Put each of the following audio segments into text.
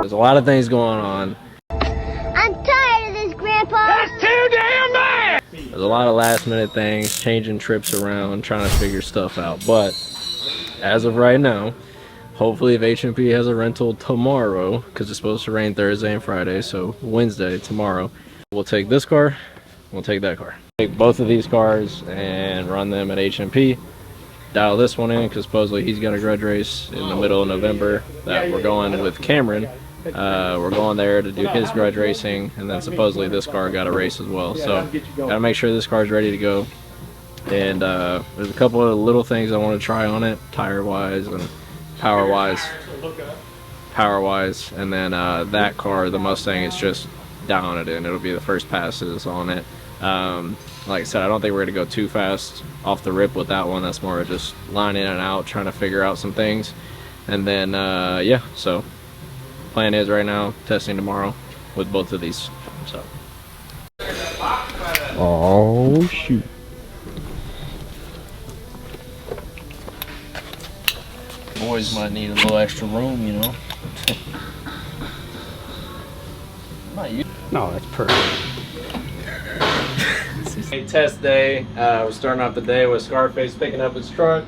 There's a lot of things going on. I'm tired of this, Grandpa. That's too damn bad! There's a lot of last minute things, changing trips around, trying to figure stuff out. But as of right now, hopefully if HMP has a rental tomorrow, because it's supposed to rain Thursday and Friday, so Wednesday, tomorrow, we'll take this car, we'll take that car. Take both of these cars and run them at HMP. Dial this one in because supposedly he's got a grudge race in the middle of November that we're going with Cameron. We're going there to do his grudge racing, and then supposedly this car got a race as well. So gotta make sure this car's ready to go. And there's a couple of little things I want to try on it, tire wise and power wise, and then that car, the Mustang, is just down it in. It'll be the first passes on it. Like I said, I don't think we're gonna go too fast off the rip with that one. That's more just line in and out, trying to figure out some things. And then yeah, so plan is right now testing tomorrow with both of these. So oh shoot, boys might need a little extra room, you know. Not you. No, that's perfect. Test day. We're starting off the day with Scarface picking up his truck.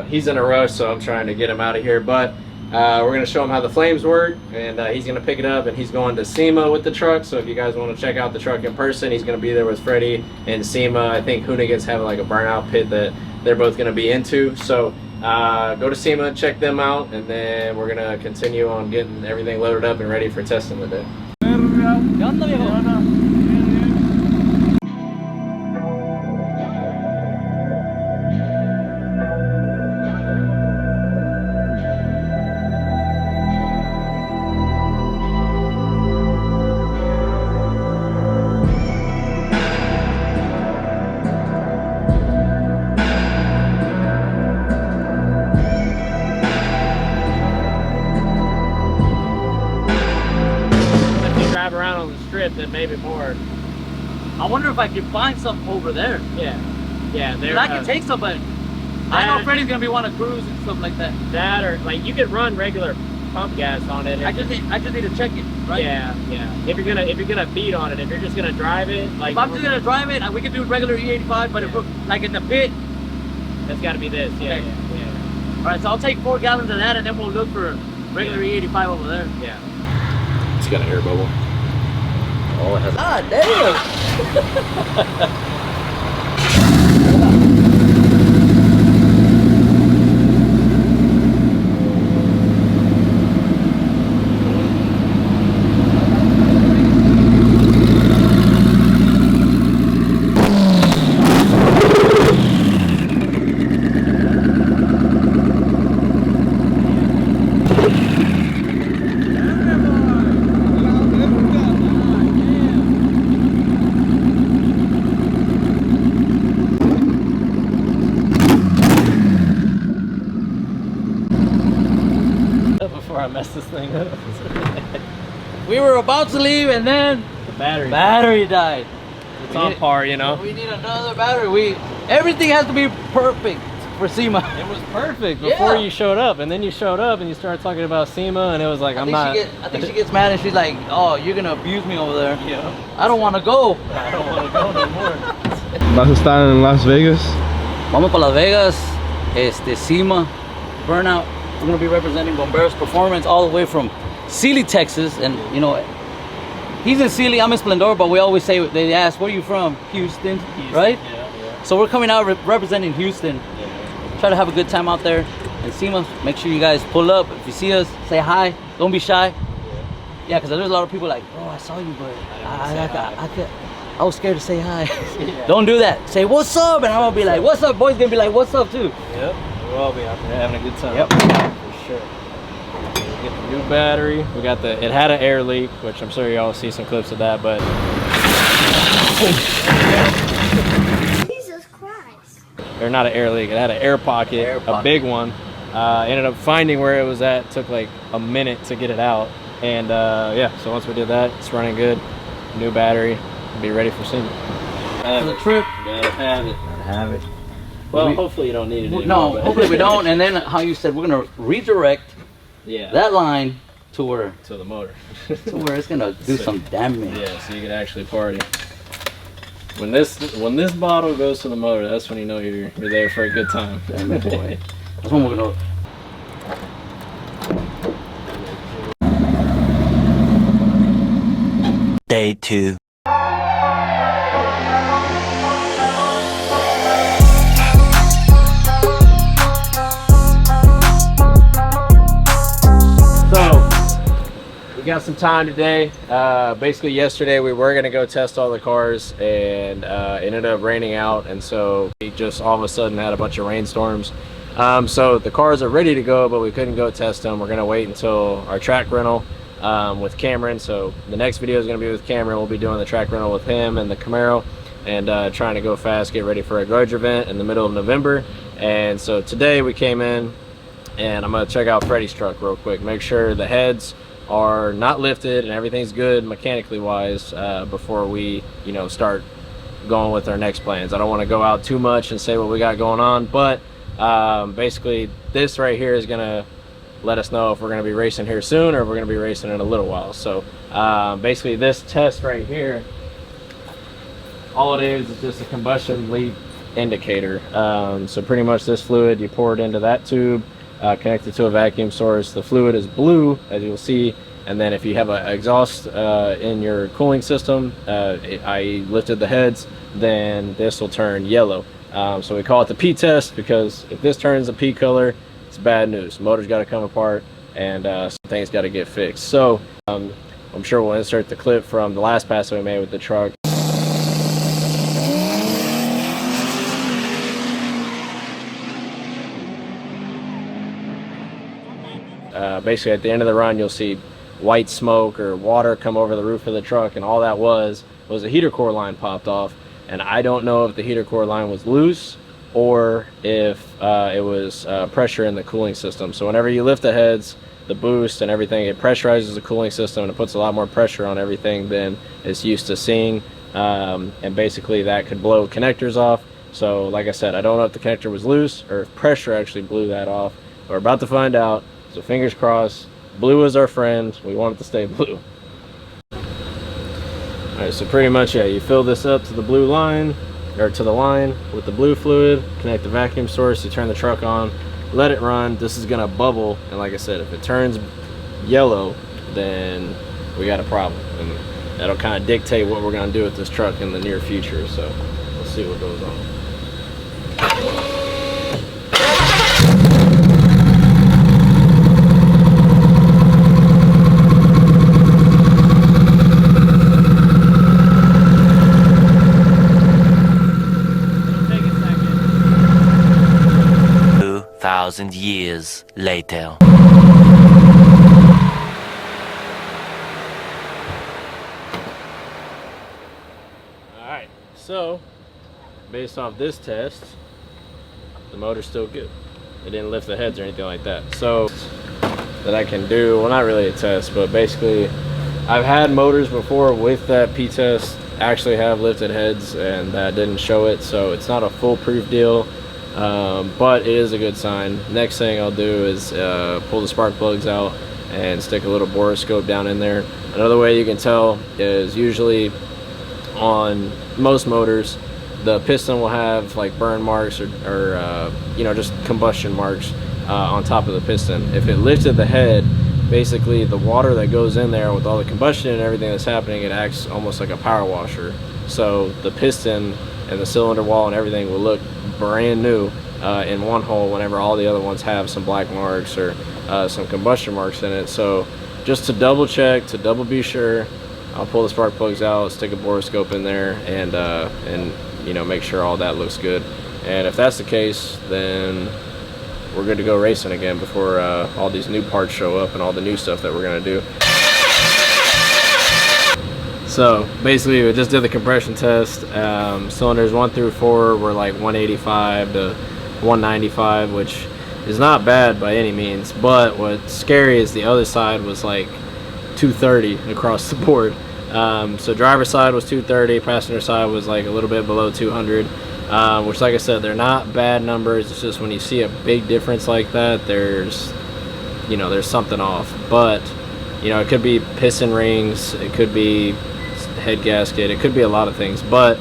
He's in a rush, so I'm trying to get him out of here, but we're going to show him how the flames work, and he's going to pick it up, and he's going to SEMA with the truck. So if you guys want to check out the truck in person, he's going to be there with Freddie and SEMA. I think Hoonigans have like a burnout pit that they're both going to be into. So go to SEMA, check them out, and then we're going to continue on getting everything loaded up and ready for testing the day. Around on the strip, then maybe more. I wonder if I can find some over there. Yeah, there. I can take some, but I know Freddie's gonna be wanting to cruise and stuff like that. That, or like you could run regular pump gas on it. I just need to check it, right? Yeah. If you're gonna beat on it, if you're just gonna drive it, like if I'm just gonna drive it, we can do regular E85, but if we're like in the pit, that's got to be this. Yeah. All right, so I'll take 4 gallons of that, and then we'll look for regular E85 over there. Yeah. It's got an air bubble. Oh, it has. Ah, damn! Before I mess this thing up. We were about to leave, and then The battery died. It's on par, you know. We need another battery. Everything has to be perfect for SEMA. It was perfect before you showed up, and then you showed up and you started talking about SEMA, and it was like, I think she gets mad, and she's like, "Oh, you're gonna abuse me over there." Yeah. I don't want to go. I don't want to go no more. ¿Vas a estar en Las Vegas? Vamos para Las Vegas, SEMA, Burnout. We're gonna be representing Bomberos Performance all the way from Sealy, Texas, and you know, he's in Sealy, I'm in Splendor, but we always say, they ask, where are you from? Houston, right? Yeah. So we're coming out representing Houston. Try to have a good time out there. And SEMA, make sure you guys pull up. If you see us, say hi. Don't be shy. Yeah, because there's a lot of people like, bro, I saw you, but I I was scared to say hi. Don't do that. Say what's up, and I'm gonna be like, what's up? Boys gonna be like, what's up too. Yep, we'll all be out there having a good time. Yep. For sure. We get the new battery. We got it had an air leak, which I'm sure y'all see some clips of that, but Jesus Christ. or not an air leak, it had an air pocket, a big one. Ended up finding where it was at. Took like a minute to get it out, and yeah, so once we did that, it's running good. New battery, be ready for SEMA. For the trip. Gotta have it. Gotta have it. Well, hopefully you don't need it anymore. No, but- hopefully we don't. And then how you said we're gonna redirect Yeah. that line to where To the motor. it's gonna do some damage. Yeah, so you can actually party. When this bottle goes to the motor, that's when you know you're there for a good time. Damn it, boy. That's when we're gonna. Day 2. So, we got some time today. Basically yesterday we were gonna go test all the cars, and it ended up raining out, and so we just all of a sudden had a bunch of rainstorms. So the cars are ready to go, but we couldn't go test them. We're gonna wait until our track rental with Cameron. So the next video is gonna be with Cameron. We'll be doing the track rental with him and the Camaro, and trying to go fast, get ready for a Grudge event in the middle of November. And so today we came in, and I'm gonna check out Freddie's truck real quick, make sure the heads are not lifted and everything's good mechanically wise before we, you know, start going with our next plans. I don't want to go out too much and say what we got going on, but basically this right here is gonna let us know if we're gonna be racing here soon or if we're gonna be racing in a little while. So basically this test right here, all it is just a combustion leak indicator. So pretty much this fluid, you pour it into that tube, connected to a vacuum source. The fluid is blue, as you'll see, and then if you have an exhaust in your cooling system, i.e. lifted the heads, then this will turn yellow. So we call it the P test, because if this turns a P color, it's bad news. The motor's got to come apart, and some things got to get fixed. So I'm sure we'll insert the clip from the last pass that we made with the truck. Basically at the end of the run you'll see white smoke or water come over the roof of the truck, and all that was a heater core line popped off, and I don't know if the heater core line was loose or if it was pressure in the cooling system. So whenever you lift the heads, the boost and everything, it pressurizes the cooling system and it puts a lot more pressure on everything than it's used to seeing, and basically that could blow connectors off. So like I said, I don't know if the connector was loose or if pressure actually blew that off. We're about to find out. So fingers crossed. Blue is our friend. We want it to stay blue. Alright, so pretty much, yeah, you fill this up to the blue line, or to the line with the blue fluid, connect the vacuum source, you turn the truck on, let it run. This is gonna bubble, and like I said, if it turns yellow, then we got a problem. And that'll kind of dictate what we're gonna do with this truck in the near future. So we'll see what goes on. 2,000 years later. Alright, so based off this test, the motor's still good. It didn't lift the heads or anything like that. So that I can do, well, not really a test, but basically I've had motors before with that P test actually have lifted heads, and that didn't show it, so it's not a foolproof deal, but it is a good sign. Next thing I'll do is pull the spark plugs out and stick a little borescope down in there. Another way you can tell is usually on most motors the piston will have like burn marks or you know, just combustion marks on top of the piston. If it lifted the head, basically the water that goes in there with all the combustion and everything that's happening, it acts almost like a power washer. So the piston and the cylinder wall and everything will look brand new in one hole whenever all the other ones have some black marks or some combustion marks in it. So just to double check, to double be sure, I'll pull the spark plugs out, stick a borescope in there, and you know, make sure all that looks good. And if that's the case, then we're good to go racing again before all these new parts show up and all the new stuff that we're gonna do. So basically, we just did the compression test. Cylinders 1 through 4 were like 185 to 195, which is not bad by any means. But what's scary is the other side was like 230 across the board. So driver's side was 230, passenger side was like a little bit below 200. Which, like I said, they're not bad numbers. It's just when you see a big difference like that, there's something off. But you know, it could be piston rings, it could be head gasket, it could be a lot of things, but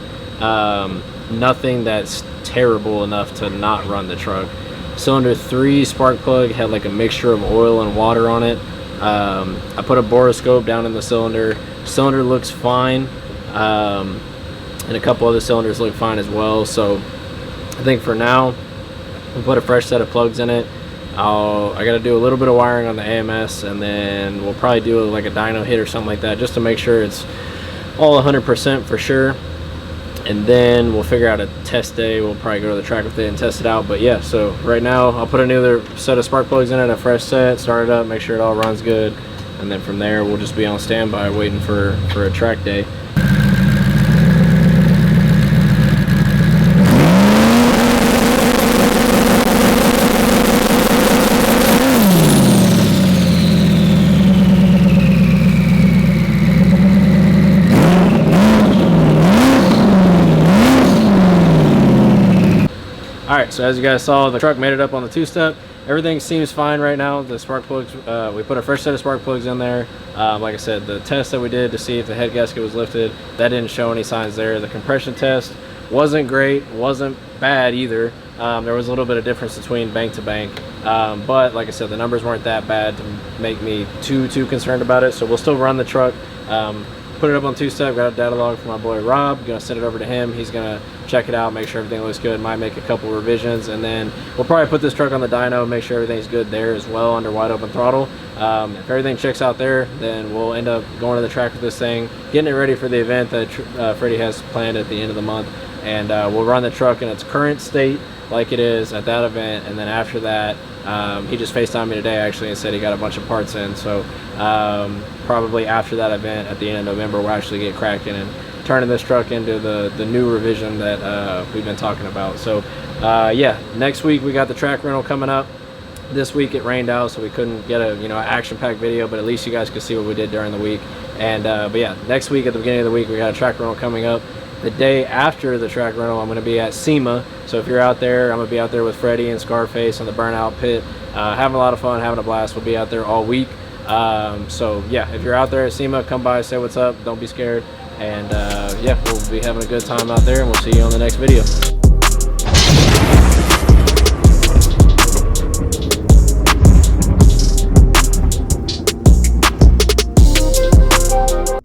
nothing that's terrible enough to not run the truck. Cylinder 3 spark plug had like a mixture of oil and water on it. I put a borescope down in the cylinder. Cylinder looks fine, and a couple other cylinders look fine as well. So I think for now we'll put a fresh set of plugs in it. I got to do a little bit of wiring on the AMS, and then we'll probably do like a dyno hit or something like that, just to make sure it's all 100% for sure. And then we'll figure out a test day. We'll probably go to the track with it and test it out. But yeah, so right now I'll put another set of spark plugs in it, a fresh set, start it up, make sure it all runs good, and then from there we'll just be on standby waiting for a track day. Alright, so as you guys saw, the truck made it up on the two-step. Everything seems fine right now. The spark plugs, we put a fresh set of spark plugs in there. Like I said, the test that we did to see if the head gasket was lifted, that didn't show any signs there. The compression test wasn't great, wasn't bad either. There was a little bit of difference between bank to bank. But like I said, the numbers weren't that bad to make me too concerned about it. So we'll still run the truck. Put it up on two-step, got a data log from my boy Rob. Gonna send it over to him. He's gonna check it out, make sure everything looks good, might make a couple revisions, and then we'll probably put this truck on the dyno, make sure everything's good there as well under wide open throttle. If everything checks out there, then we'll end up going to the track with this thing, getting it ready for the event that Freddie has planned at the end of the month, and we'll run the truck in its current state like it is at that event. And then after that, he just FaceTimed me today actually and said he got a bunch of parts in, so probably after that event at the end of November we'll actually get cracking and turning this truck into the new revision that we've been talking about. So yeah, next week we got the track rental coming up. This week it rained out, so we couldn't get a action-packed video, but at least you guys could see what we did during the week. And but yeah, next week at the beginning of the week we got a track rental coming up. The day after the track rental, I'm going to be at SEMA. So if you're out there, I'm going to be out there with Freddie and Scarface on the Burnout Pit, having a lot of fun, having a blast. We'll be out there all week. So yeah, if you're out there at SEMA, come by, say what's up, don't be scared. And yeah, we'll be having a good time out there, and we'll see you on the next video.